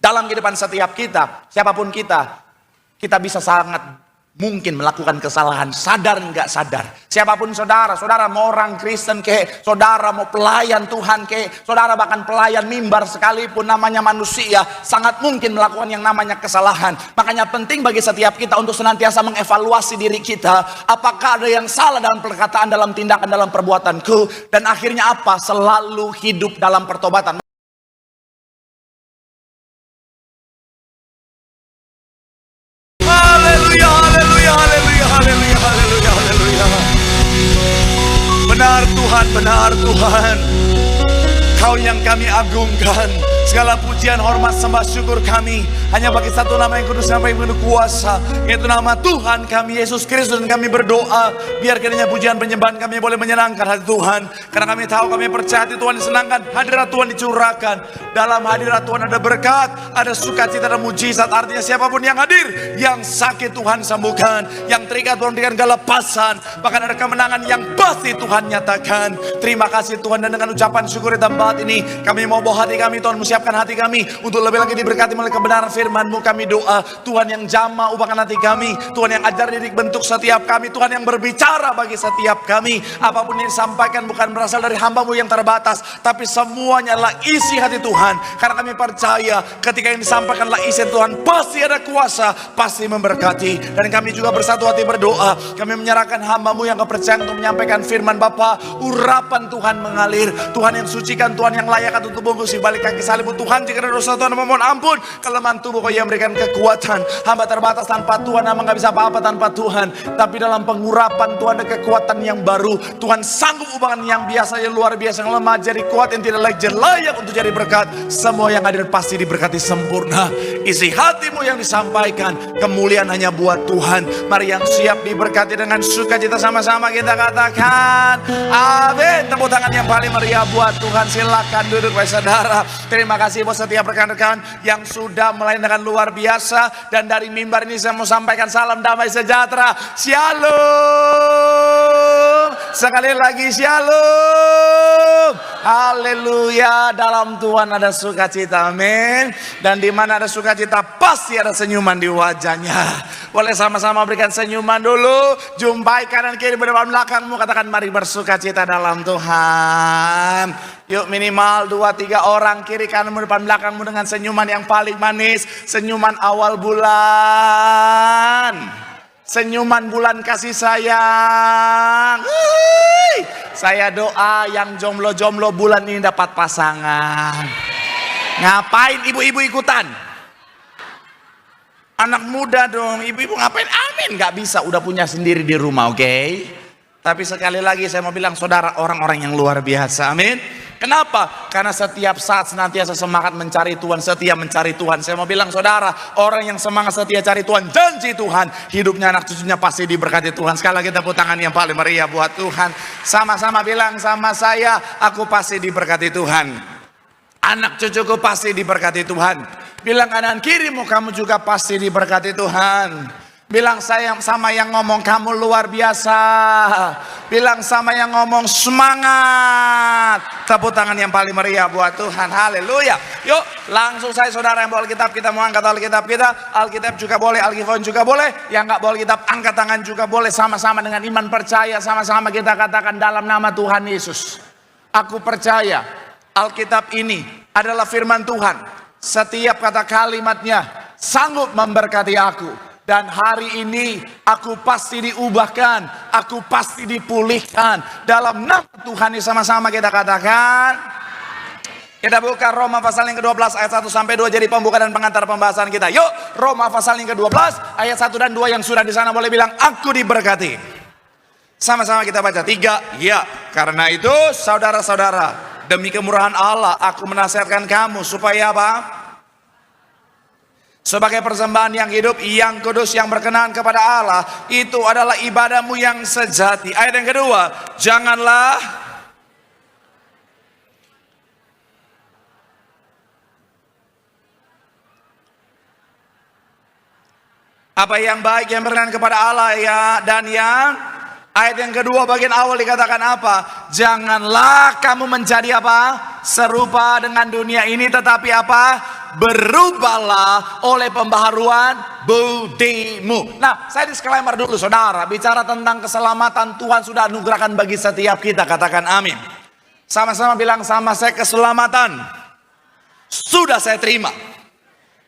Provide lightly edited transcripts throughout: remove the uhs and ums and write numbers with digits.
dalam kehidupan setiap kita, siapapun kita bisa sangat mungkin melakukan kesalahan, sadar nggak sadar. Siapapun saudara mau orang Kristen ke, saudara mau pelayan Tuhan ke, saudara bahkan pelayan mimbar sekalipun, namanya manusia, sangat mungkin melakukan yang namanya kesalahan. Makanya penting bagi setiap kita untuk senantiasa mengevaluasi diri kita. Apakah ada yang salah dalam perkataan, dalam tindakan, dalam perbuatanku, dan akhirnya apa? Selalu hidup dalam pertobatan. Benar Tuhan, Kau yang kami agungkan. Segala pujian, hormat, sembah, syukur kami hanya bagi satu nama yang kudus, nama yang penuh kuasa, yaitu nama Tuhan kami Yesus Kristus. Dan kami berdoa, biar kiranya pujian penyembahan kami boleh menyenangkan hati Tuhan. Karena kami tahu, kami percaya hati Tuhan disenangkan, hadirat Tuhan dicurahkan. Dalam hadirat Tuhan ada berkat, ada sukacita, ada mujizat. Artinya siapapun yang hadir, yang sakit Tuhan sembuhkan, yang terikat Tuhan berikan kelepasan, bahkan ada kemenangan yang pasti Tuhan nyatakan. Terima kasih Tuhan, dan dengan ucapan syukur di tempat ini, kami mau bawa hati kami, Tuhan siapkan hati kami untuk lebih lagi diberkati melalui kebenaran firman-Mu. Kami doa, Tuhan yang jamah ubahkan hati kami, Tuhan yang ajar didik bentuk setiap kami, Tuhan yang berbicara bagi setiap kami. Apapun yang disampaikan bukan berasal dari hamba-Mu yang terbatas, tapi semuanya adalah isi hati Tuhan. Karena kami percaya ketika yang disampaikan adalah isi Tuhan, pasti ada kuasa, pasti memberkati. Dan kami juga bersatu hati berdoa, kami menyerahkan hamba-Mu yang kepercayaan untuk menyampaikan firman Bapa. Urapan Tuhan mengalir, Tuhan yang sucikan, Tuhan yang layak untuk bungkus di balik kaki salib. Tuhan, jika ada dosa Tuhan memohon ampun, kelemahan tubuh Kau yang memberikan kekuatan. Hamba terbatas tanpa Tuhan, hamba gak bisa apa-apa tanpa Tuhan. Tapi dalam pengurapan Tuhan ada kekuatan yang baru. Tuhan sanggup ubahkan yang biasa, yang luar biasa, yang lemah jadi kuat, yang tidak layak untuk jadi berkat. Semua yang hadir pasti diberkati sempurna. Isi hati-Mu yang disampaikan, kemuliaan hanya buat Tuhan. Mari yang siap diberkati dengan sukacita sama-sama kita katakan amin. Tepuk tangan yang paling meriah buat Tuhan. Silakan duduk baik saudara. Terima kasih buat setiap rekan-rekan yang sudah melayani dengan luar biasa. Dan dari mimbar ini saya mau sampaikan salam damai sejahtera. Shalom. Sekali lagi shalom. Haleluya. Dalam Tuhan ada sukacita, amin. Dan di mana ada sukacita pasti ada senyuman di wajahnya. Boleh sama-sama berikan senyuman dulu. Jumpai kanan kiri depan belakangmu, katakan mari bersukacita dalam Tuhan. Yuk minimal 2-3 orang kiri kananmu depan belakangmu dengan senyuman yang paling manis. Senyuman awal bulan, senyuman bulan kasih sayang. Saya doa yang jomblo-jomblo bulan ini dapat pasangan. Ngapain ibu-ibu ikutan? Anak muda dong, ibu-ibu ngapain? Amin, gak bisa, udah punya sendiri di rumah, oke? Tapi sekali lagi saya mau bilang saudara, orang-orang yang luar biasa, amin. Kenapa? Karena setiap saat senantiasa semangat mencari Tuhan, setia mencari Tuhan. Saya mau bilang saudara, orang yang semangat setia cari Tuhan, janji Tuhan, hidupnya anak cucunya pasti diberkati Tuhan. Sekali lagi tepuk tangan yang paling meriah buat Tuhan. Sama-sama bilang sama saya, aku pasti diberkati Tuhan. Anak cucuku pasti diberkati Tuhan. Bilang kanan kirimu, kamu juga pasti diberkati Tuhan. Bilang saya sama yang ngomong, kamu luar biasa. Bilang sama yang ngomong, semangat. Tepuk tangan yang paling meriah buat Tuhan. Haleluya. Yuk langsung saya saudara yang bawa Alkitab, kita mau angkat Alkitab kita. Alkitab juga boleh, Alkitab juga boleh. Yang gak bawa Alkitab angkat tangan juga boleh. Sama-sama dengan iman percaya, sama-sama kita katakan dalam nama Tuhan Yesus, aku percaya Alkitab ini adalah firman Tuhan. Setiap kata kalimatnya sanggup memberkati aku. Dan hari ini aku pasti diubahkan, aku pasti dipulihkan. Dalam nama Tuhan ini sama-sama kita katakan. Kita buka Roma pasal yang ke-12 ayat 1 sampai 2 jadi pembuka dan pengantar pembahasan kita. Yuk, Roma pasal yang ke-12 ayat 1 dan 2 yang sudah di sana boleh bilang aku diberkati. Sama-sama kita baca 3. Ya, karena itu saudara-saudara, demi kemurahan Allah aku menasihatkan kamu supaya apa? Sebagai persembahan yang hidup, yang kudus, yang berkenan kepada Allah, itu adalah ibadahmu yang sejati. Ayat yang kedua, janganlah apa yang baik, yang berkenan kepada Allah ya. Dan yang ayat yang kedua bagian awal dikatakan apa? Janganlah kamu menjadi apa? Serupa dengan dunia ini, tetapi apa? berubahlah oleh pembaharuan budimu. Nah, saya disclaimer dulu saudara, bicara tentang keselamatan Tuhan sudah anugerahkan bagi setiap kita, katakan amin. Sama-sama bilang sama saya, keselamatan sudah saya terima.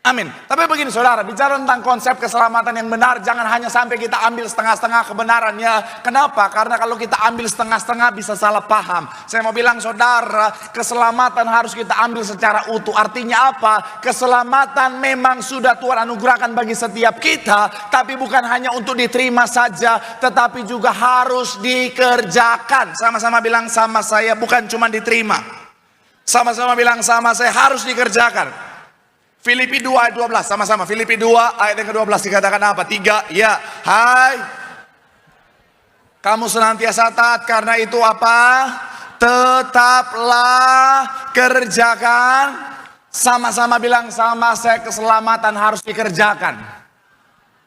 Amin. Tapi begini saudara, bicara tentang konsep keselamatan yang benar, jangan hanya sampai kita ambil setengah-setengah kebenarannya. Kenapa? Karena kalau kita ambil setengah-setengah bisa salah paham. Saya mau bilang saudara, keselamatan harus kita ambil secara utuh. Artinya apa? Keselamatan memang sudah Tuhan anugerahkan bagi setiap kita, tapi bukan hanya untuk diterima saja, tetapi juga harus dikerjakan. Sama-sama bilang sama saya, bukan cuma diterima. Sama-sama bilang sama saya, harus dikerjakan. Filipi 2 ayat 12, sama-sama. Filipi 2 ayat yang ke-12 dikatakan apa? 3, ya. Hai, kamu senantiasa taat, karena itu apa? Tetaplah kerjakan. Sama-sama bilang sama saya, keselamatan harus dikerjakan.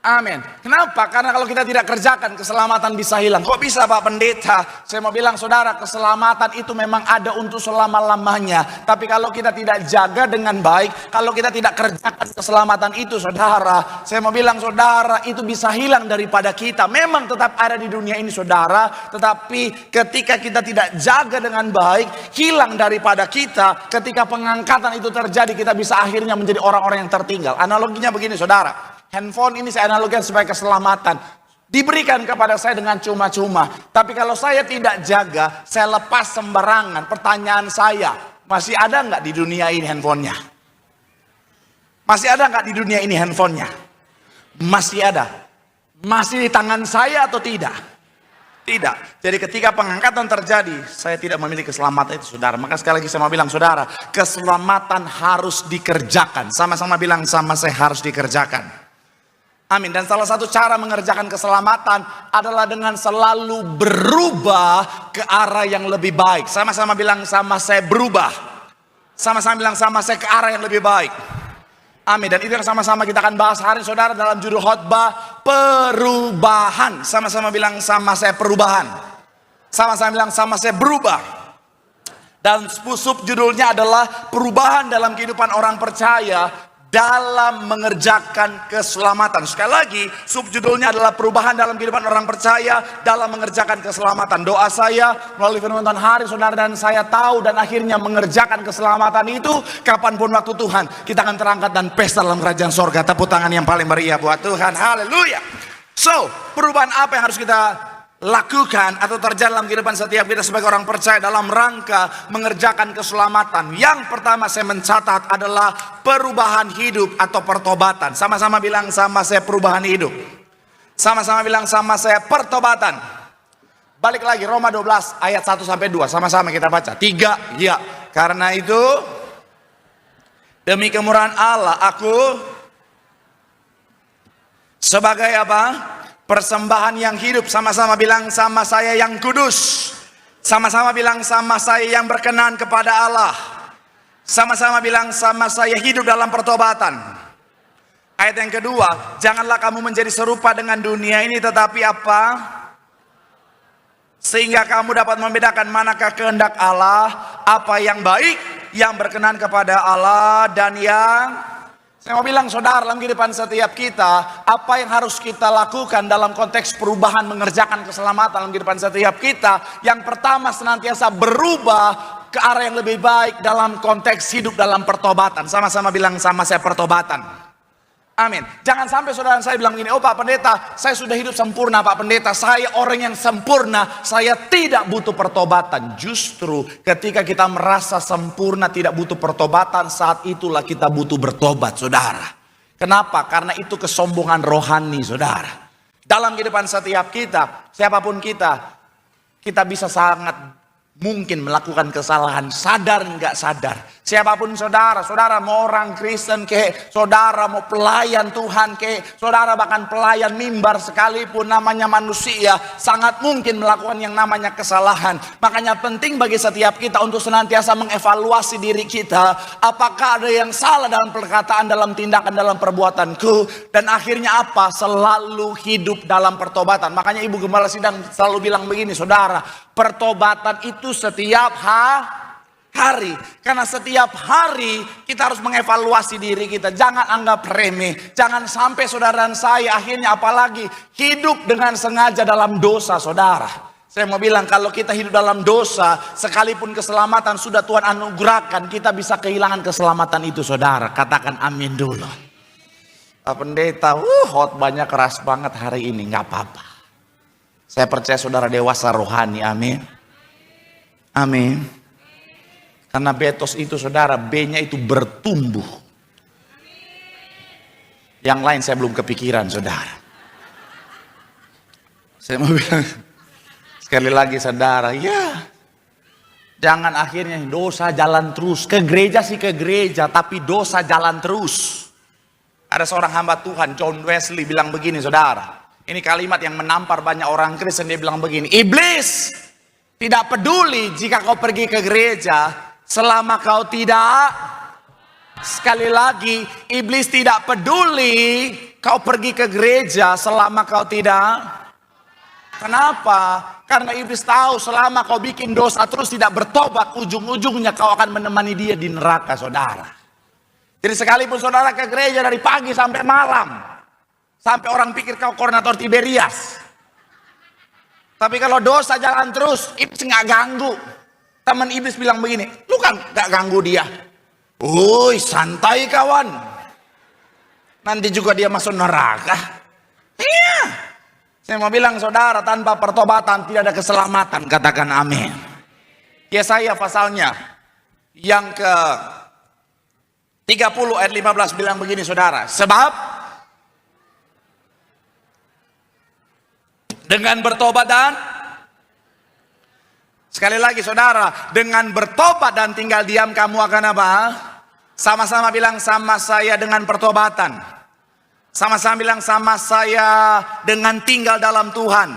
Amin. Kenapa? Karena kalau kita tidak kerjakan, keselamatan bisa hilang. Kok bisa Pak Pendeta? Saya mau bilang saudara, keselamatan itu memang ada untuk selama-lamanya. Tapi kalau kita tidak jaga dengan baik, kalau kita tidak kerjakan keselamatan itu saudara, saya mau bilang saudara, itu bisa hilang daripada kita. Memang tetap ada di dunia ini saudara, tetapi ketika kita tidak jaga dengan baik, hilang daripada kita. Ketika pengangkatan itu terjadi, kita bisa akhirnya menjadi orang-orang yang tertinggal. Analoginya begini saudara, handphone ini saya analogikan sebagai keselamatan. Diberikan kepada saya dengan cuma-cuma. Tapi kalau saya tidak jaga, saya lepas sembarangan. Pertanyaan saya, masih ada nggak di dunia ini handphonenya? Masih ada nggak di dunia ini handphonenya? Masih ada. Masih di tangan saya atau tidak? Tidak. Jadi ketika pengangkatan terjadi, saya tidak memiliki keselamatan itu saudara. Maka sekali lagi saya mau bilang saudara, keselamatan harus dikerjakan. Sama-sama bilang sama saya, harus dikerjakan. Amin. Dan salah satu cara mengerjakan keselamatan adalah dengan selalu berubah ke arah yang lebih baik. Sama-sama bilang sama saya, berubah. Sama-sama bilang sama saya, ke arah yang lebih baik. Amin. Dan itu yang sama-sama kita akan bahas hari ini saudara dalam judul khotbah, perubahan. Sama-sama bilang sama saya, perubahan. Sama-sama bilang sama saya, berubah. Dan sub judulnya adalah perubahan dalam kehidupan orang percaya dalam mengerjakan keselamatan. Sekali lagi, subjudulnya adalah perubahan dalam kehidupan orang percaya dalam mengerjakan keselamatan. Doa saya melalui firman Tuhan hari saudara dan saya tahu dan akhirnya mengerjakan keselamatan itu kapanpun waktu Tuhan. Kita akan terangkat dan pesta dalam kerajaan sorga. Tepuk tangan yang paling meriah buat Tuhan. Haleluya. So, perubahan apa yang harus kita lakukan atau terjadi dalam kehidupan setiap kita sebagai orang percaya dalam rangka mengerjakan keselamatan? Yang pertama saya mencatat adalah perubahan hidup atau pertobatan. Sama-sama bilang sama saya, perubahan hidup. Sama-sama bilang sama saya, pertobatan. Balik lagi Roma 12 ayat 1 sampai 2. Sama-sama kita baca. 3, ya. Karena itu demi kemurahan Allah aku sebagai apa? Persembahan yang hidup. Sama-sama bilang sama saya, yang kudus. Sama-sama bilang sama saya, yang berkenan kepada Allah. Sama-sama bilang sama saya, hidup dalam pertobatan. Ayat yang kedua, janganlah kamu menjadi serupa dengan dunia ini, tetapi apa? Sehingga kamu dapat membedakan manakah kehendak Allah, apa yang baik, yang berkenan kepada Allah, dan yang... Saya mau bilang saudara, dalam kehidupan setiap kita, apa yang harus kita lakukan dalam konteks perubahan mengerjakan keselamatan dalam kehidupan setiap kita? Yang pertama, senantiasa berubah ke arah yang lebih baik dalam konteks hidup dalam pertobatan. Sama-sama bilang sama saya, pertobatan. Amin. Jangan sampai saudara saya bilang begini, oh Pak Pendeta, saya sudah hidup sempurna Pak Pendeta, saya orang yang sempurna, saya tidak butuh pertobatan. Justru ketika kita merasa sempurna tidak butuh pertobatan, saat itulah kita butuh bertobat saudara. Kenapa? Karena itu kesombongan rohani saudara. Dalam kehidupan setiap kita, siapapun kita bisa sangat mungkin melakukan kesalahan, sadar nggak sadar. Siapapun saudara mau orang Kristen ke, saudara mau pelayan Tuhan ke, saudara bahkan pelayan mimbar sekalipun namanya manusia, sangat mungkin melakukan yang namanya kesalahan. Makanya penting bagi setiap kita untuk senantiasa mengevaluasi diri kita. Apakah ada yang salah dalam perkataan, dalam tindakan, dalam perbuatanku. Dan akhirnya apa? Selalu hidup dalam pertobatan. Makanya Ibu Gembala Sidang selalu bilang begini saudara, pertobatan itu setiap hari. Karena setiap hari kita harus mengevaluasi diri kita. Jangan anggap remeh. Jangan sampai saudara dan saya akhirnya apalagi hidup dengan sengaja dalam dosa, saudara. Saya mau bilang kalau kita hidup dalam dosa, sekalipun keselamatan sudah Tuhan anugerahkan, kita bisa kehilangan keselamatan itu, saudara. Katakan amin dulu. Pak Pendeta, khotbahnya keras banget hari ini. Nggak apa-apa. Saya percaya saudara dewasa rohani, amin. Amin. Karena betos itu saudara, B-nya itu bertumbuh. Yang lain saya belum kepikiran, saudara. Saya mau bilang sekali lagi, saudara, ya jangan akhirnya dosa jalan terus. Ke gereja sih ke gereja, tapi dosa jalan terus. Ada seorang hamba Tuhan, John Wesley, bilang begini, saudara. Ini kalimat yang menampar banyak orang Kristen. Dia bilang begini, iblis tidak peduli jika kau pergi ke gereja selama kau tidak. Sekali lagi, iblis tidak peduli kau pergi ke gereja selama kau tidak. Kenapa? Karena iblis tahu selama kau bikin dosa terus tidak bertobat, ujung-ujungnya kau akan menemani dia di neraka, saudara. Jadi sekalipun saudara ke gereja dari pagi sampai malam, sampai orang pikir kau koordinator Tiberias. Tapi kalau dosa jalan terus, iblis nggak ganggu. Teman iblis bilang begini, lu kan nggak ganggu dia. Woi, santai kawan. Nanti juga dia masuk neraka. Iya. Saya mau bilang saudara, tanpa pertobatan tidak ada keselamatan. Katakan amin. Yesaya pasalnya yang ke 30 ayat 15 bilang begini, saudara. Sebab dengan bertobat dan, sekali lagi saudara, dengan bertobat dan tinggal diam kamu akan apa? Sama-sama bilang sama saya dengan pertobatan. Sama-sama bilang sama saya dengan tinggal dalam Tuhan.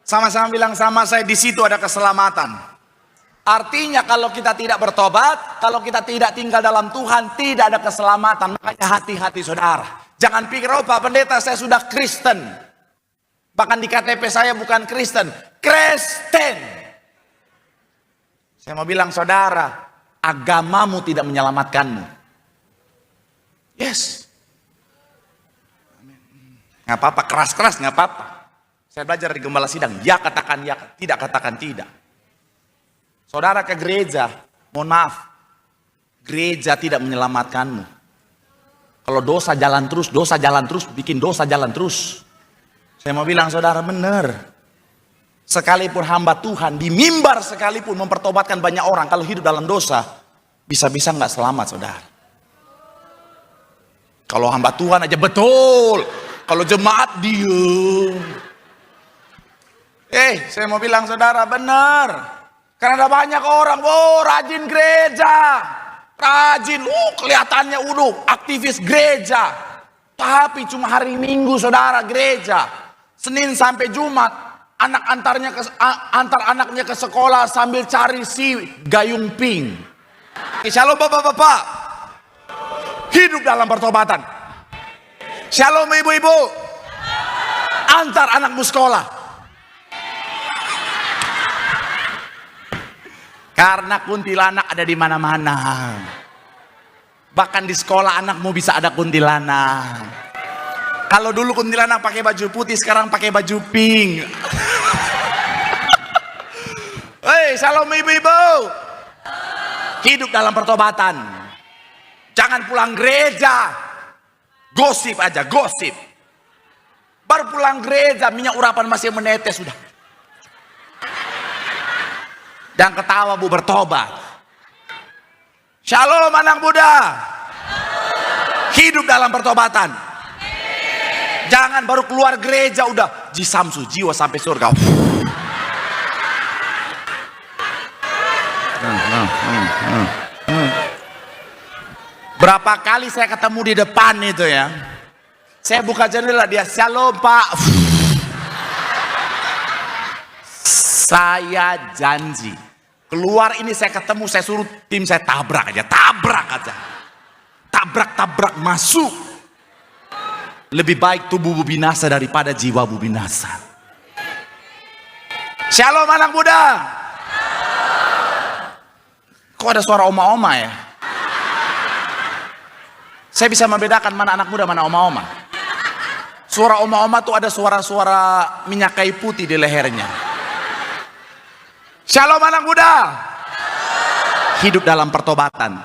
Sama-sama bilang sama saya di situ ada keselamatan. Artinya kalau kita tidak bertobat, kalau kita tidak tinggal dalam Tuhan, tidak ada keselamatan. Makanya hati-hati saudara. Jangan pikir, oh Pak Pendeta saya sudah Kristen. Bahkan di KTP saya bukan Kristen. Kristen. Saya mau bilang saudara, agamamu tidak menyelamatkanmu. Yes. Nggak apa-apa, keras-keras nggak apa-apa. Saya belajar di gembala sidang, ya katakan ya, tidak katakan tidak. Saudara ke gereja, mohon maaf, gereja tidak menyelamatkanmu. Kalau dosa jalan terus, bikin dosa jalan terus. Saya mau bilang saudara benar. Sekalipun hamba Tuhan di mimbar sekalipun mempertobatkan banyak orang, kalau hidup dalam dosa, bisa-bisa nggak selamat saudara. Kalau hamba Tuhan aja betul, kalau jemaat diem. Saya mau bilang saudara benar. Karena ada banyak orang, rajin gereja, rajin, kelihatannya aktivis gereja. Tapi cuma hari Minggu saudara gereja, Senin sampai Jumat, antar anaknya ke sekolah sambil cari si gayung pink. Shalom bapak-bapak, hidup dalam pertobatan. Shalom ibu-ibu, antar anakmu sekolah. Karena kuntilanak ada di mana-mana. Bahkan di sekolah anakmu bisa ada kuntilanak. Kalau dulu kuntilanak pakai baju putih, sekarang pakai baju pink. Shalom ibu-ibu. Hidup dalam pertobatan. Jangan pulang gereja gosip aja, gosip. Baru pulang gereja minyak urapan masih menetes sudah. Dan ketawa bu bertobat. Shalom anak muda. Hidup dalam pertobatan. Jangan baru keluar gereja udah jisamsu, jiwa sampai surga. Berapa kali saya ketemu di depan itu ya. Saya buka jendela, dia shalom pak. Saya janji, keluar ini saya ketemu, saya suruh tim saya tabrak aja. Tabrak masuk. Lebih baik tubuh binasa daripada jiwa binasa. Shalom anak muda. Kok ada suara oma-oma ya? Saya bisa membedakan mana anak muda, mana oma-oma. Suara oma-oma tuh ada suara-suara minyak kayu putih di lehernya. Shalom anak muda. Hidup dalam pertobatan.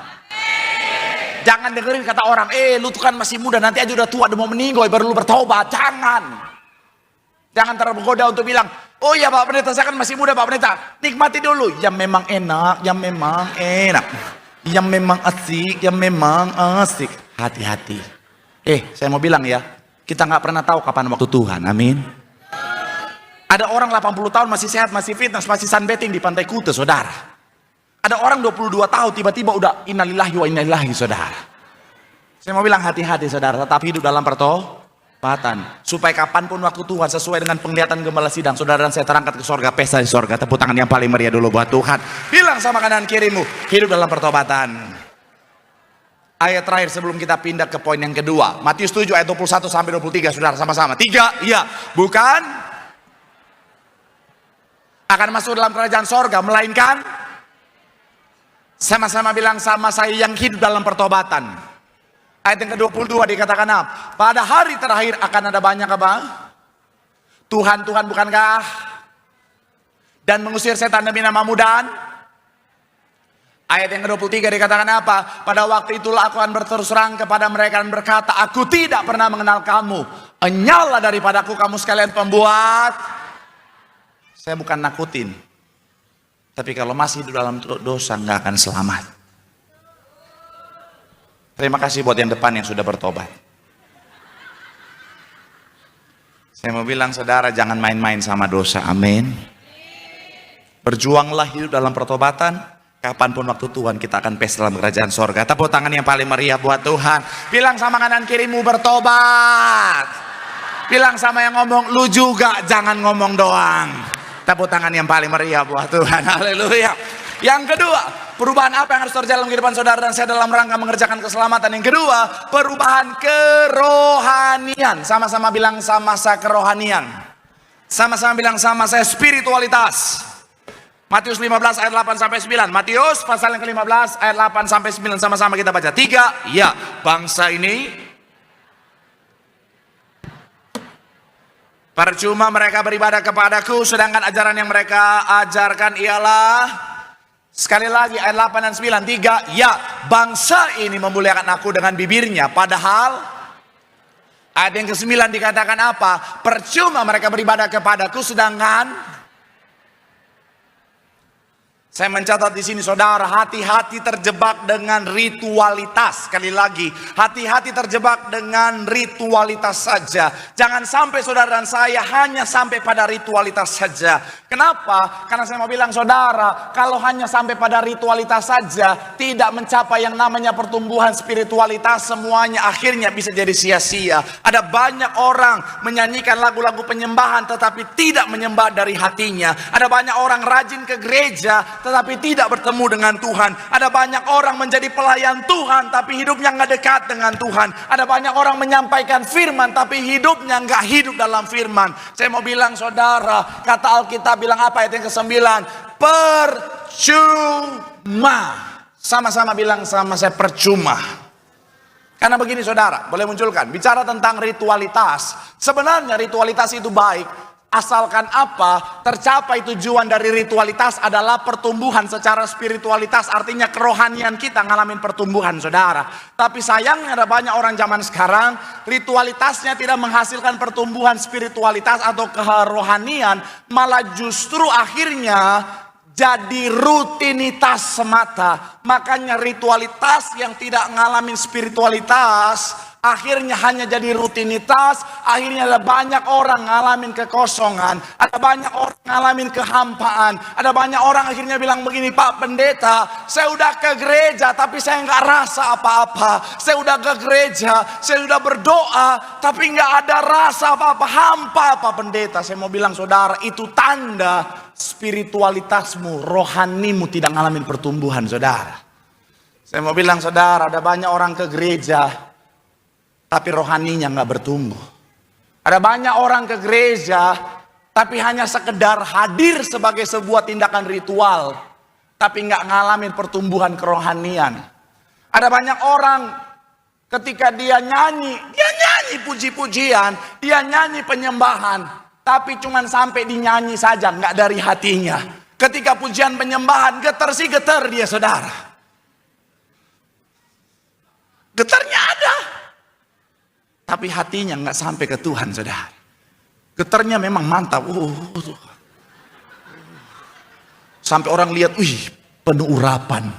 Jangan dengerin kata orang, lu tuh kan masih muda, nanti aja udah tua, udah mau meninggal, baru lu bertobat. Jangan tergoda untuk bilang, oh iya Pak Pendeta, saya kan masih muda Pak Pendeta. Nikmati dulu, yang memang enak, yang memang enak, yang memang asik, yang memang asik. Hati-hati. Saya mau bilang ya, kita nggak pernah tahu kapan waktu Tuhan, amin. Ada orang 80 tahun masih sehat, masih fitness, masih sunbathing di Pantai Kuta, saudara. Ada orang 22 tahun tiba-tiba udah innalillahi wa inna ilaihi, saudara. Saya mau bilang hati-hati saudara, tetap hidup dalam pertobatan. Supaya kapanpun waktu Tuhan sesuai dengan penglihatan gembala sidang, saudara dan saya terangkat ke sorga, pesta di sorga. Tepuk tangan yang paling meriah dulu buat Tuhan. Bilang sama kanan kirimu, hidup dalam pertobatan. Ayat terakhir sebelum kita pindah ke poin yang kedua, Matius 7 ayat 21 sampai 23, saudara sama-sama. 3, iya, bukan akan masuk dalam kerajaan sorga, melainkan sama-sama bilang sama saya yang hidup dalam pertobatan. Ayat yang ke-22 dikatakan apa? Pada hari terakhir akan ada banyak apa? Tuhan bukankah? Dan mengusir setan demi namamu dan? Ayat yang ke-23 dikatakan apa? Pada waktu itulah aku akan berterus terang kepada mereka dan berkata, aku tidak pernah mengenal kamu. Enyallah daripadaku kamu sekalian pembuat. Saya bukan nakutin. Tapi kalau masih hidup dalam dosa nggak akan selamat. Terima kasih buat yang depan yang sudah bertobat. Saya mau bilang saudara jangan main-main sama dosa, amin. Berjuanglah hidup dalam pertobatan. Kapanpun waktu Tuhan kita akan pesta dalam kerajaan sorga. Tepuk tangan yang paling meriah buat Tuhan. Bilang sama kanan kirimu bertobat. Bilang sama yang ngomong lu juga jangan ngomong doang. Tepuk tangan yang paling meriah buat Tuhan. Haleluya. Yang kedua, perubahan apa yang harus terjadi dalam kehidupan saudara dan saya dalam rangka mengerjakan keselamatan? Yang kedua, perubahan kerohanian. Sama-sama bilang sama saya kerohanian. Sama-sama bilang sama saya spiritualitas. Matius 15 ayat 8 sampai 9. Matius pasal yang ke-15 ayat 8 sampai 9. Sama-sama kita baca. 3, ya, bangsa ini percuma mereka beribadah kepadaku, sedangkan ajaran yang mereka ajarkan ialah, sekali lagi ayat 8 dan 9. 3, ya, bangsa ini memuliakan aku dengan bibirnya, padahal ayat yang ke-9 dikatakan apa? Percuma mereka beribadah kepadaku, sedangkan saya mencatat di sini saudara, hati-hati terjebak dengan ritualitas. Sekali lagi, hati-hati terjebak dengan ritualitas saja. Jangan sampai saudara dan saya hanya sampai pada ritualitas saja. Kenapa? Karena saya mau bilang saudara, kalau hanya sampai pada ritualitas saja, tidak mencapai yang namanya pertumbuhan spiritualitas, semuanya akhirnya bisa jadi sia-sia. Ada banyak orang menyanyikan lagu-lagu penyembahan tetapi tidak menyembah dari hatinya. Ada banyak orang rajin ke gereja tetapi tidak bertemu dengan Tuhan. Ada banyak orang menjadi pelayan Tuhan tapi hidupnya nggak dekat dengan Tuhan. Ada banyak orang menyampaikan firman tapi hidupnya nggak hidup dalam firman. Saya mau bilang saudara, kata Alkitab bilang apa ayat yang ke-9? Percuma. Sama-sama bilang sama saya percuma. Karena begini saudara, boleh munculkan bicara tentang ritualitas. Sebenarnya ritualitas itu baik. Asalkan apa? Tercapai tujuan dari ritualitas adalah pertumbuhan secara spiritualitas. Artinya kerohanian kita ngalamin pertumbuhan saudara. Tapi sayangnya ada banyak orang zaman sekarang, ritualitasnya tidak menghasilkan pertumbuhan spiritualitas atau kerohanian. Malah justru akhirnya jadi rutinitas semata. Makanya ritualitas yang tidak ngalamin spiritualitas akhirnya hanya jadi rutinitas. Akhirnya ada banyak orang ngalamin kekosongan. Ada banyak orang ngalamin kehampaan. Ada banyak orang akhirnya bilang begini, Pak Pendeta, saya udah ke gereja tapi saya nggak rasa apa-apa. Saya udah ke gereja, saya udah berdoa tapi nggak ada rasa apa-apa. Hampa Pak Pendeta. Saya mau bilang saudara, itu tanda spiritualitasmu, rohanimu tidak ngalamin pertumbuhan saudara. Saya mau bilang saudara, ada banyak orang ke gereja tapi rohaninya nggak bertumbuh. Ada banyak orang ke gereja tapi hanya sekedar hadir sebagai sebuah tindakan ritual. tapi nggak ngalamin pertumbuhan kerohanian. Ada banyak orang ketika dia nyanyi puji-pujian, dia nyanyi penyembahan, tapi cuman sampai dinyanyi saja, nggak dari hatinya. Ketika pujian penyembahan, getar dia, saudara. Getarnya ada, tapi hatinya nggak sampai ke Tuhan, saudara. Getarnya memang mantap, sampai orang lihat, wih, penuh urapan.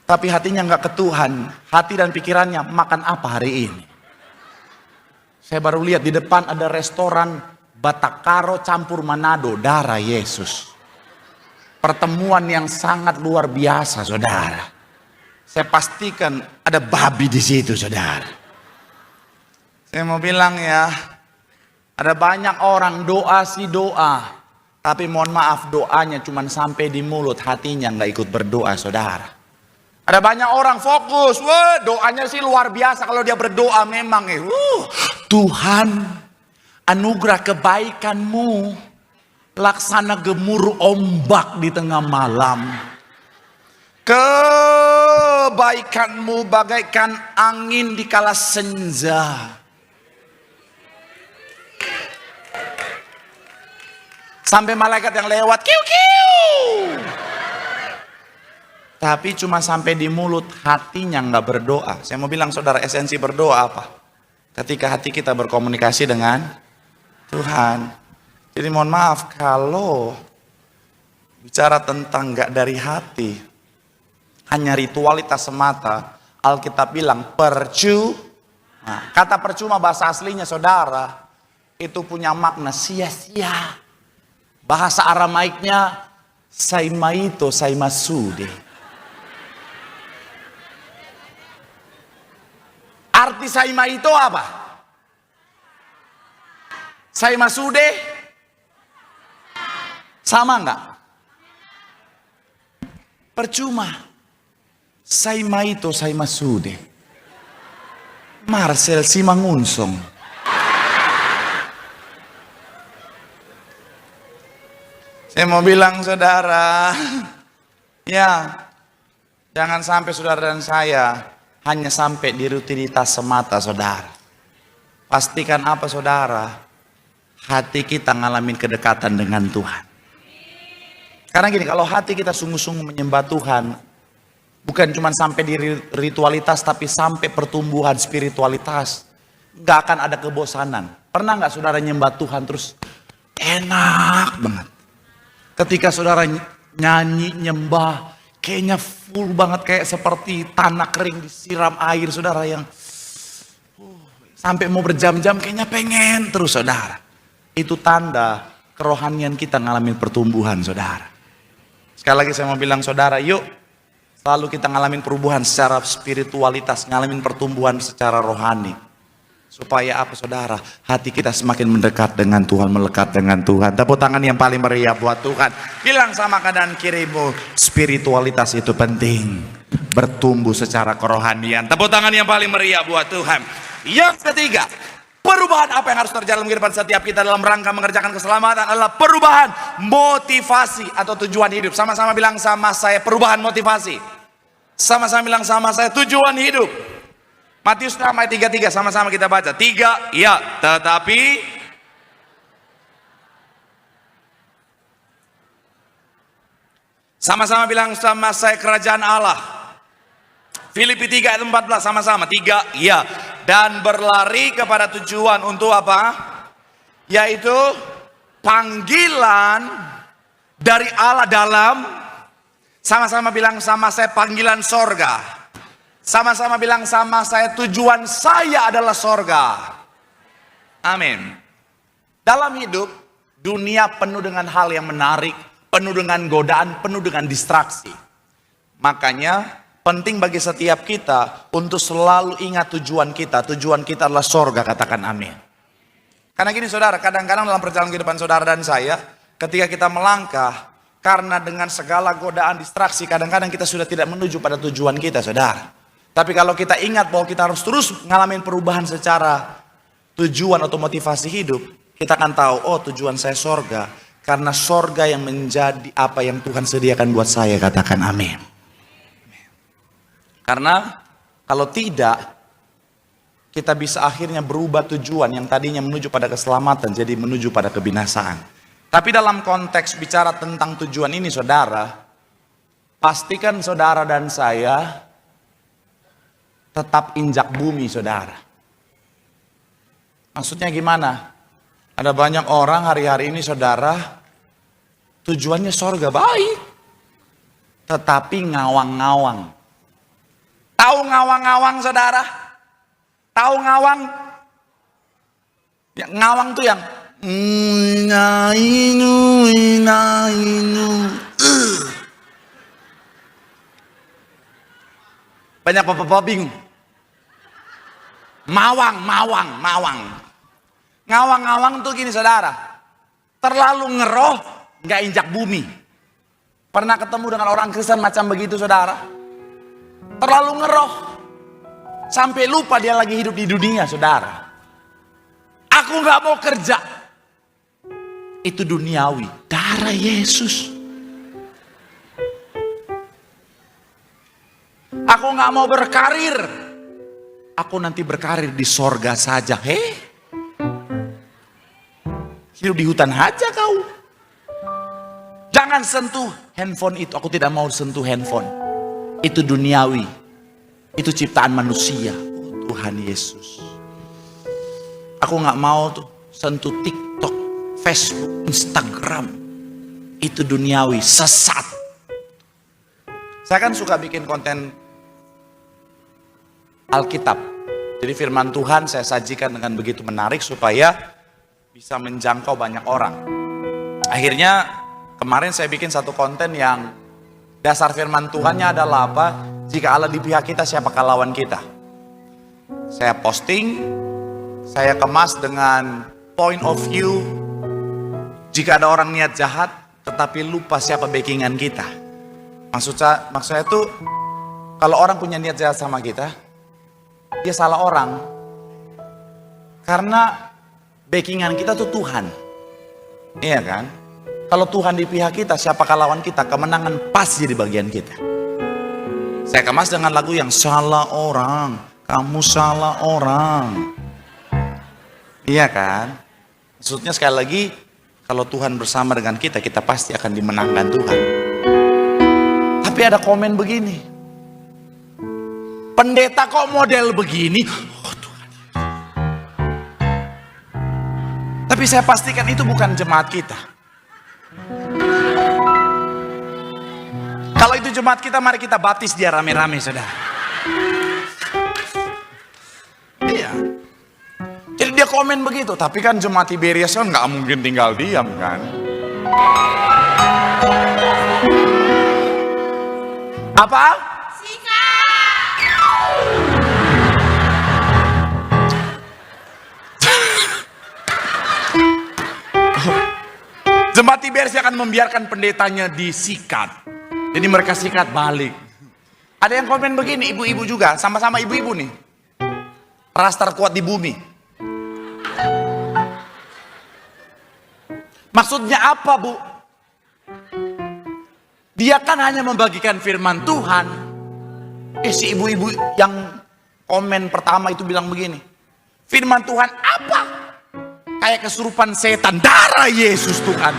Tapi hatinya nggak ke Tuhan. Hati dan pikirannya, makan apa hari ini? Saya baru lihat di depan ada restoran Batakaro campur Manado, darah Yesus. Pertemuan yang sangat luar biasa, saudara. Saya pastikan ada babi di situ, saudara. Saya mau bilang ya, ada banyak orang doa sih doa, tapi mohon maaf doanya cuma sampai di mulut, hatinya nggak ikut berdoa, saudara. Ada banyak orang fokus, wah doanya sih luar biasa kalau dia berdoa memang ya. Tuhan anugerah kebaikanmu, laksana gemuruh ombak di tengah malam. Kebaikanmu bagaikan angin di kala senja. Sampai malaikat yang lewat, kiu kiu. Tapi cuma sampai di mulut, hatinya nggak berdoa. Saya mau bilang saudara, esensi berdoa apa? Ketika hati kita berkomunikasi dengan Tuhan. Jadi mohon maaf kalau bicara tentang nggak dari hati, hanya ritualitas semata, Alkitab bilang percuma. Kata percuma bahasa aslinya saudara, itu punya makna sia-sia. Bahasa Aramaiknya saimaito saimasude. Arti saima itu apa? Saima sude sama enggak? Percuma. Saima itu saima sude. Marcel Simangunsong. Saya mau bilang saudara, ya jangan sampai saudara dan saya hanya sampai di rutinitas semata, saudara. Pastikan apa, saudara? Hati kita ngalamin kedekatan dengan Tuhan. Karena gini, kalau hati kita sungguh-sungguh menyembah Tuhan, bukan cuma sampai di ritualitas, tapi sampai pertumbuhan spiritualitas, nggak akan ada kebosanan. Pernah nggak saudara nyembah Tuhan terus enak banget? Ketika saudara nyanyi, nyembah, kayaknya full banget, kayak seperti tanah kering disiram air, saudara, yang sampai mau berjam-jam kayaknya pengen terus, saudara. Itu tanda kerohanian kita ngalamin pertumbuhan, saudara. Sekali lagi saya mau bilang saudara, yuk selalu kita ngalamin perubahan secara spiritualitas, ngalamin pertumbuhan secara rohani. Supaya apa, saudara? Hati kita semakin mendekat dengan Tuhan, melekat dengan Tuhan. Tepuk tangan yang paling meriah buat Tuhan. Bilang sama kanan kirimu, spiritualitas itu penting. Bertumbuh secara kerohanian. Tepuk tangan yang paling meriah buat Tuhan. Yang ketiga, perubahan apa yang harus terjadi dalam kehidupan setiap kita dalam rangka mengerjakan keselamatan adalah perubahan motivasi atau tujuan hidup. Sama-sama bilang sama saya, perubahan motivasi. Sama-sama bilang sama saya, tujuan hidup. Matius 6 ayat 33, sama-sama kita baca. 3, ya, tetapi sama-sama bilang sama saya, kerajaan Allah. Filipi 3 ayat 14, sama-sama. 3, ya, dan berlari kepada tujuan untuk apa? Yaitu panggilan dari Allah dalam, sama-sama bilang sama saya, panggilan sorga. Sama-sama bilang sama saya, tujuan saya adalah sorga. Amin. Dalam hidup, dunia penuh dengan hal yang menarik, penuh dengan godaan, penuh dengan distraksi. Makanya penting bagi setiap kita untuk selalu ingat tujuan kita. Tujuan kita adalah sorga, katakan amin. Karena gini saudara, kadang-kadang dalam perjalanan kehidupan saudara dan saya, ketika kita melangkah, karena dengan segala godaan distraksi, kadang-kadang kita sudah tidak menuju pada tujuan kita, saudara. Tapi kalau kita ingat bahwa kita harus terus ngalamin perubahan secara tujuan atau motivasi hidup, kita akan tahu, oh tujuan saya sorga. Karena sorga yang menjadi apa yang Tuhan sediakan buat saya, katakan amin. Karena kalau tidak, kita bisa akhirnya berubah tujuan yang tadinya menuju pada keselamatan jadi menuju pada kebinasaan. Tapi dalam konteks bicara tentang tujuan ini saudara, pastikan saudara dan saya tetap injak bumi saudara. Maksudnya gimana? Ada banyak orang hari-hari ini saudara, tujuannya sorga baik, tetapi ngawang-ngawang. Tahu ngawang-ngawang saudara? Tahu ngawang? Ya, ngawang tuh yang banyak bapak-bapak bingung. Mawang. Ngawang-ngawang tuh gini saudara, terlalu ngeroh, nggak injak bumi. Pernah ketemu dengan orang Kristen macam begitu saudara? Terlalu ngeroh, sampai lupa dia lagi hidup di dunia saudara. Aku nggak mau kerja, itu duniawi. Darah Yesus. Aku nggak mau berkarir, aku nanti berkarir di sorga saja. Hidup di hutan aja kau. Jangan sentuh handphone itu. Aku tidak mau sentuh handphone. Itu duniawi. Itu ciptaan manusia. Oh, Tuhan Yesus. Aku gak mau tuh sentuh TikTok, Facebook, Instagram. Itu duniawi, sesat. Saya kan suka bikin konten Alkitab. Jadi firman Tuhan saya sajikan dengan begitu menarik supaya bisa menjangkau banyak orang. Akhirnya kemarin saya bikin satu konten yang dasar firman Tuhannya adalah apa? Jika Allah di pihak kita, siapakah lawan kita? Saya posting, saya kemas dengan point of view. Jika ada orang niat jahat, tetapi lupa siapa backingan kita. Maksud saya itu, kalau orang punya niat jahat sama kita, dia salah orang. Karena backingan kita tuh Tuhan. Iya kan? Kalau Tuhan di pihak kita, siapakah lawan kita? Kemenangan pas jadi bagian kita. Saya kemas dengan lagu yang salah orang, kamu salah orang. Iya kan? Maksudnya sekali lagi, kalau Tuhan bersama dengan kita, kita pasti akan dimenangkan Tuhan. Tapi ada komen begini. Pendeta kok model begini? Tapi saya pastikan itu bukan jemaat kita. Kalau itu jemaat kita, mari kita baptis dia rame-rame saudara. Iya. Jadi dia komen begitu. Tapi kan jemaat Tiberias kan nggak mungkin tinggal diam kan. Apa? Jemaat Tiberias akan membiarkan pendetanya disikat. Jadi mereka sikat balik. Ada yang komen begini, ibu-ibu juga, sama-sama ibu-ibu nih. Ras terkuat di bumi. Maksudnya apa bu? Dia kan hanya membagikan firman Tuhan. Si ibu-ibu yang komen pertama itu bilang begini. Firman Tuhan apa? Kayak kesurupan setan, darah Yesus Tuhan.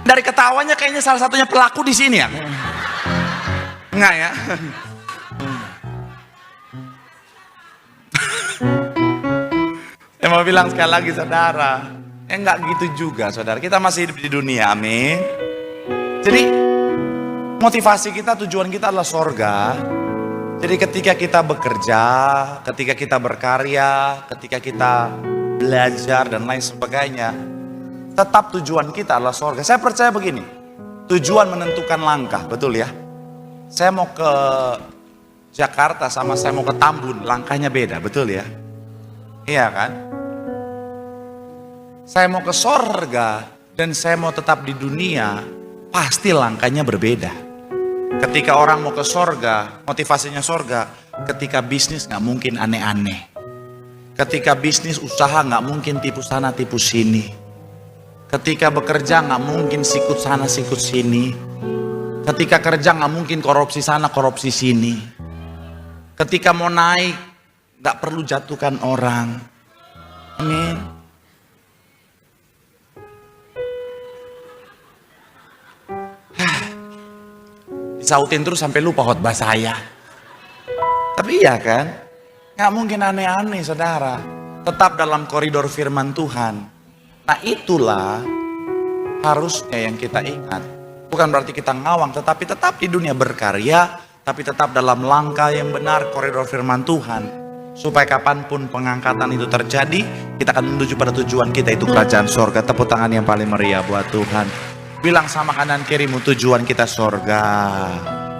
Dari ketawanya kayaknya salah satunya pelaku di sini ya. Enggak ya? Saya mau bilang sekali lagi saudara, enggak gitu juga saudara. Kita masih hidup di dunia, amin. Jadi motivasi kita, tujuan kita adalah sorga. Jadi ketika kita bekerja, ketika kita berkarya, ketika kita belajar dan lain sebagainya, tetap tujuan kita adalah sorga. Saya percaya begini, tujuan menentukan langkah, betul ya? Saya mau ke Jakarta sama saya mau ke Tambun, langkahnya beda, betul ya? Iya kan? Saya mau ke sorga dan saya mau tetap di dunia, pasti langkahnya berbeda. Ketika orang mau ke sorga, motivasinya sorga. Ketika bisnis gak mungkin aneh-aneh. Ketika bisnis usaha nggak mungkin tipu sana tipu sini. Ketika bekerja nggak mungkin sikut sana sikut sini. Ketika kerja nggak mungkin korupsi sana korupsi sini. Ketika mau naik nggak perlu jatuhkan orang. Amin. Disautin terus sampai lupa khotbah saya. Tapi iya kan? Nggak mungkin aneh-aneh saudara. Tetap dalam koridor firman Tuhan. Nah itulah harusnya yang kita ingat. Bukan berarti kita ngawang, tetapi tetap di dunia berkarya. Tapi tetap dalam langkah yang benar koridor firman Tuhan. Supaya kapanpun pengangkatan itu terjadi, kita akan menuju pada tujuan kita, itu kerajaan sorga. Tepuk tangan yang paling meriah buat Tuhan. Bilang sama kanan kirimu, tujuan kita sorga.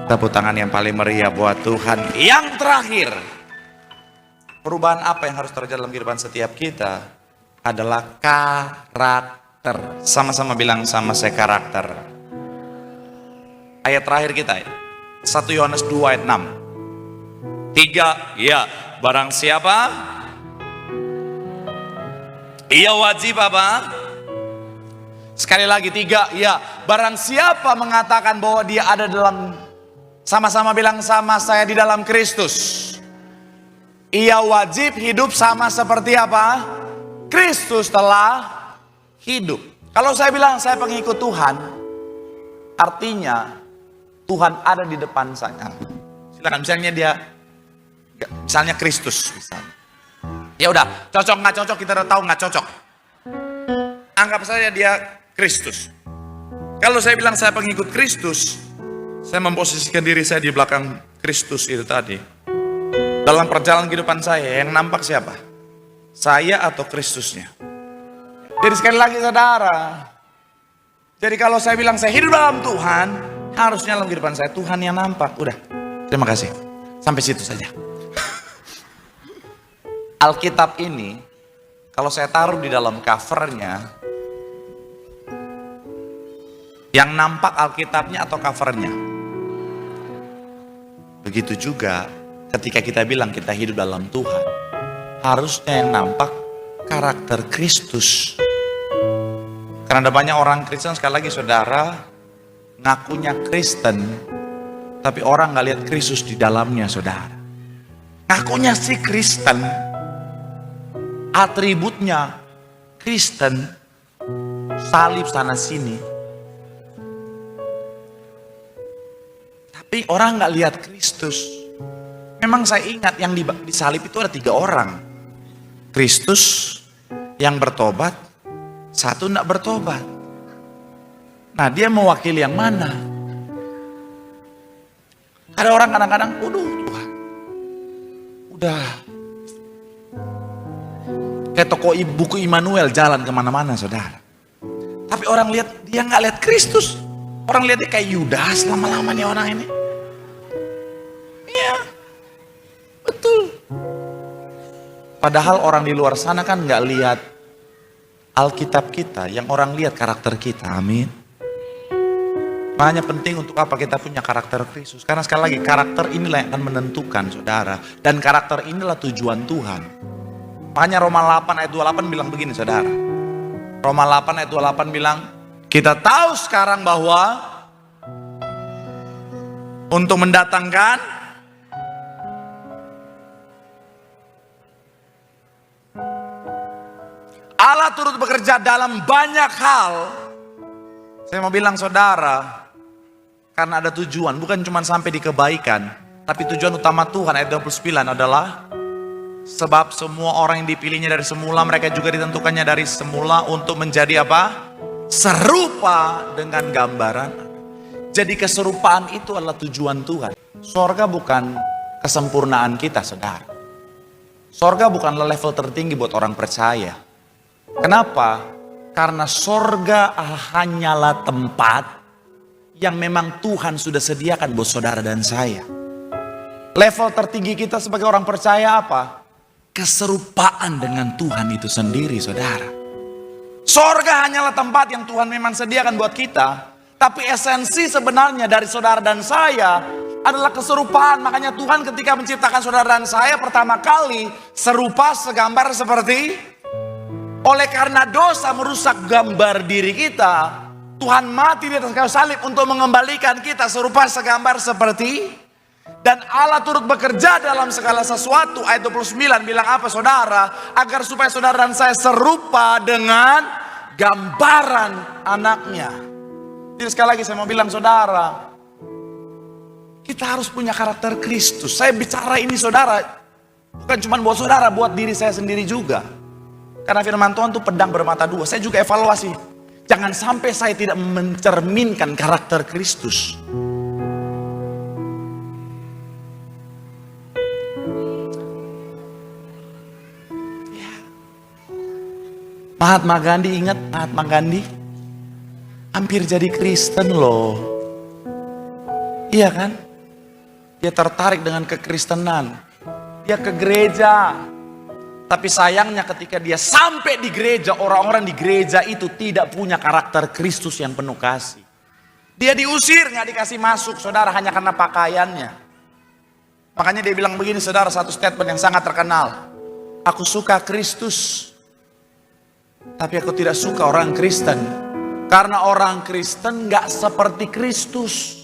Tepuk tangan yang paling meriah buat Tuhan. Yang terakhir, perubahan apa yang harus terjadi dalam kehidupan setiap kita adalah karakter. Sama-sama bilang sama saya, karakter. Ayat terakhir kita ya, 1 Yohanes 2 ayat 6. 3, ya, barang siapa ia wajib apa? Sekali lagi 3, ya, barang siapa mengatakan bahwa dia ada dalam, sama-sama bilang sama saya, di dalam Kristus, ia wajib hidup sama seperti apa? Kristus telah hidup. Kalau saya bilang saya pengikut Tuhan, artinya Tuhan ada di depan saya. Silakan, misalnya dia, misalnya Kristus, misalnya. Ya udah, cocok nggak cocok kita udah tahu nggak cocok. Anggap saja dia Kristus. Kalau saya bilang saya pengikut Kristus, saya memposisikan diri saya di belakang Kristus itu tadi. Dalam perjalanan kehidupan saya, yang nampak siapa? Saya atau Kristusnya? Jadi sekali lagi saudara, jadi kalau saya bilang saya hidup dalam Tuhan, harusnya dalam kehidupan saya Tuhan yang nampak. Udah, terima kasih. Sampai situ saja. Alkitab ini, kalau saya taruh di dalam covernya, yang nampak Alkitabnya atau covernya. Begitu juga ketika kita bilang kita hidup dalam Tuhan, harusnya yang nampak karakter Kristus. Karena ada banyak orang Kristen, sekali lagi saudara, ngakunya Kristen, tapi orang gak lihat Kristus di dalamnya saudara. Ngakunya sih Kristen, atributnya Kristen, salib sana sini. Tapi orang nggak lihat Kristus. Memang saya ingat yang di salib itu ada 3 orang. Kristus yang bertobat, 1 nggak bertobat. Nah dia mewakili yang mana? Ada orang kadang-kadang, waduh Tuhan, udah kayak toko buku Immanuel jalan kemana-mana saudara. Tapi orang lihat, dia nggak lihat Kristus. Orang lihatnya kayak Yudas lama-lama nih orang ini. Iya, betul. Padahal orang di luar sana kan nggak lihat Alkitab kita, yang orang lihat karakter kita. Amin. Makanya penting untuk apa kita punya karakter Kristus. Karena sekali lagi karakter inilah yang akan menentukan saudara. Dan karakter inilah tujuan Tuhan. Makanya Roma 8 ayat 28 bilang begini saudara. Roma 8 ayat 28 bilang, kita tahu sekarang bahwa untuk mendatangkan Allah turut bekerja dalam banyak hal. Saya mau bilang saudara, karena ada tujuan, bukan cuma sampai di kebaikan, tapi tujuan utama Tuhan ayat 29 adalah sebab semua orang yang dipilihnya dari semula, mereka juga ditentukannya dari semula untuk menjadi apa? Serupa dengan gambaran. Jadi keserupaan itu adalah tujuan Tuhan. Sorga bukan kesempurnaan kita saudara. Sorga bukanlah level tertinggi buat orang percaya. Kenapa? Karena sorga hanyalah tempat yang memang Tuhan sudah sediakan buat saudara dan saya. Level tertinggi kita sebagai orang percaya apa? Keserupaan dengan Tuhan itu sendiri saudara. Sorga hanyalah tempat yang Tuhan memang sediakan buat kita. Tapi esensi sebenarnya dari saudara dan saya adalah keserupaan. Makanya Tuhan ketika menciptakan saudara dan saya pertama kali serupa segambar seperti. Oleh karena dosa merusak gambar diri kita, Tuhan mati di atas kayu salib untuk mengembalikan kita serupa segambar seperti. Dan Allah turut bekerja dalam segala sesuatu. Ayat 29 bilang apa saudara? Agar supaya saudara dan saya serupa dengan gambaran anaknya. Jadi sekali lagi saya mau bilang saudara, kita harus punya karakter Kristus. Saya bicara ini saudara, bukan cuma buat saudara, buat diri saya sendiri juga. Karena firman Tuhan itu pedang bermata dua. Saya juga evaluasi. Jangan sampai saya tidak mencerminkan karakter Kristus. Ya. Mahatma Gandhi, ingat Mahatma Gandhi? Hampir jadi Kristen loh. Iya kan? Dia tertarik dengan kekristenan. Dia ke gereja. Tapi sayangnya ketika dia sampai di gereja, orang-orang di gereja itu tidak punya karakter Kristus yang penuh kasih. Dia diusir, nggak dikasih masuk, saudara, hanya karena pakaiannya. Makanya dia bilang begini, saudara, satu statement yang sangat terkenal. Aku suka Kristus, tapi aku tidak suka orang Kristen. Karena orang Kristen nggak seperti Kristus.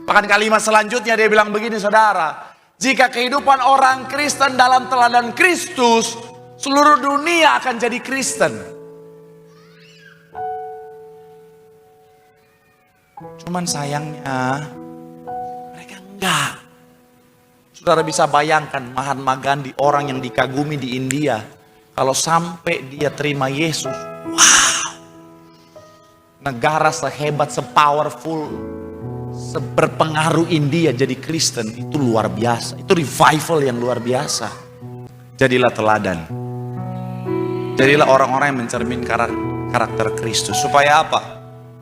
Bahkan kalimat selanjutnya dia bilang begini, saudara. Jika kehidupan orang Kristen dalam teladan Kristus, seluruh dunia akan jadi Kristen. Cuman sayangnya, mereka enggak. Saudara bisa bayangkan Mahatma Gandhi, orang yang dikagumi di India. Kalau sampai dia terima Yesus, wow. Negara sehebat, sepowerful, seberpengaruh India jadi Kristen, itu luar biasa. Itu revival yang luar biasa. Jadilah teladan. Jadilah orang-orang yang mencermin karakter Kristus. Supaya apa?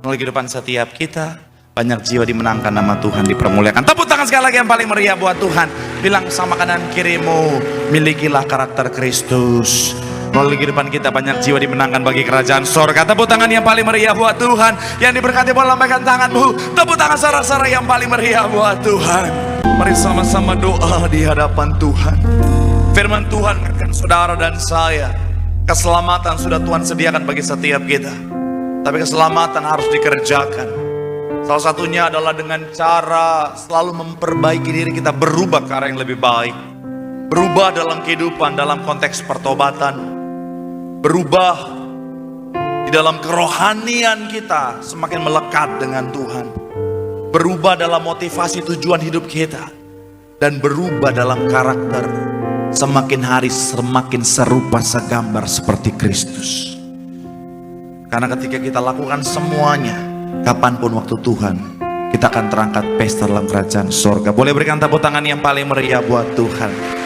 Melalui kehidupan setiap kita, banyak jiwa dimenangkan, nama Tuhan dipermuliakan. Tepuk tangan sekali lagi yang paling meriah buat Tuhan. Bilang sama kanan kirimu, milikilah karakter Kristus. Melalui kehidupan kita banyak jiwa dimenangkan bagi kerajaan sorga. Tepuk tangan yang paling meriah buat Tuhan. Yang diberkati boleh lambaikan tanganmu. Tepuk tangan saudara-saudara yang paling meriah buat Tuhan. Mari sama-sama doa di hadapan Tuhan. Firman Tuhan mengatakan saudara dan saya, keselamatan sudah Tuhan sediakan bagi setiap kita. Tapi keselamatan harus dikerjakan. Salah satunya adalah dengan cara selalu memperbaiki diri kita, berubah ke arah yang lebih baik. Berubah dalam kehidupan, dalam konteks pertobatan. Berubah di dalam kerohanian kita, semakin melekat dengan Tuhan. Berubah dalam motivasi tujuan hidup kita. Dan berubah dalam karakter. Semakin hari semakin serupa segambar seperti Kristus. Karena ketika kita lakukan semuanya, kapanpun waktu Tuhan, kita akan terangkat pesta dalam kerajaan sorga. Boleh berikan tepuk tangan yang paling meriah buat Tuhan.